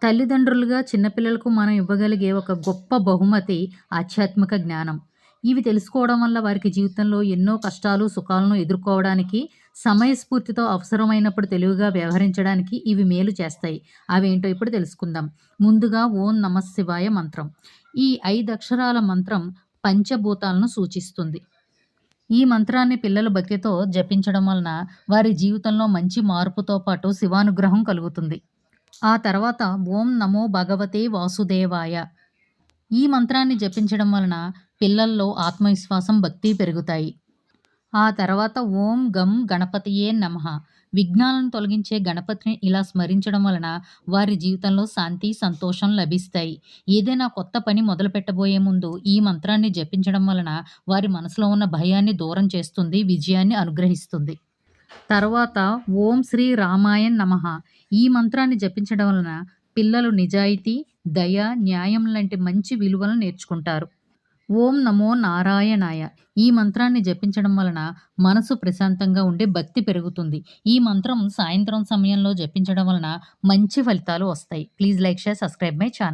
తల్లిదండ్రులుగా చిన్నపిల్లలకు మనం ఇవ్వగలిగే ఒక గొప్ప బహుమతి ఆధ్యాత్మిక జ్ఞానం. ఇవి తెలుసుకోవడం వల్ల వారికి జీవితంలో ఎన్నో కష్టాలు, సుఖాలను ఎదుర్కోవడానికి, సమయస్ఫూర్తితో అవసరమైనప్పుడు తెలివిగా వ్యవహరించడానికి ఇవి మేలు చేస్తాయి. అవేంటో ఇప్పుడు తెలుసుకుందాం. ముందుగా ఓం నమఃశివాయ మంత్రం. ఈ 5 అక్షరాల మంత్రం పంచభూతాలను సూచిస్తుంది. ఈ మంత్రాన్ని పిల్లలు భక్తితో జపించడం వలన వారి జీవితంలో మంచి మార్పుతో పాటు శివానుగ్రహం కలుగుతుంది. ఆ తర్వాత ఓం నమో భగవతే వాసుదేవాయ. ఈ మంత్రాన్ని జపించడం వలన పిల్లల్లో ఆత్మవిశ్వాసం, భక్తి పెరుగుతాయి. ఆ తర్వాత ఓం గం గణపతియే నమః. విఘ్నాలను తొలగించే గణపతిని ఇలా స్మరించడం వలన వారి జీవితంలో శాంతి, సంతోషం లభిస్తాయి. ఏదైనా కొత్త పని మొదలుపెట్టబోయే ముందు ఈ మంత్రాన్ని జపించడం వలన వారి మనసులో ఉన్న భయాన్ని దూరం చేస్తుంది, విజయాన్ని అనుగ్రహిస్తుంది. తర్వాత ఓం శ్రీ రామాయ నమః. ఈ మంత్రాన్ని జపించడం వలన పిల్లలు నిజాయితీ, దయ, న్యాయం లాంటి మంచి విలువలను నేర్చుకుంటారు. ఓం నమో నారాయణాయ. ఈ మంత్రాన్ని జపించడం వలన మనసు ప్రశాంతంగా ఉండే భక్తి పెరుగుతుంది. ఈ మంత్రం సాయంత్రం సమయంలో జపించడం వలన మంచి ఫలితాలు వస్తాయి. Please like, share, subscribe my channel.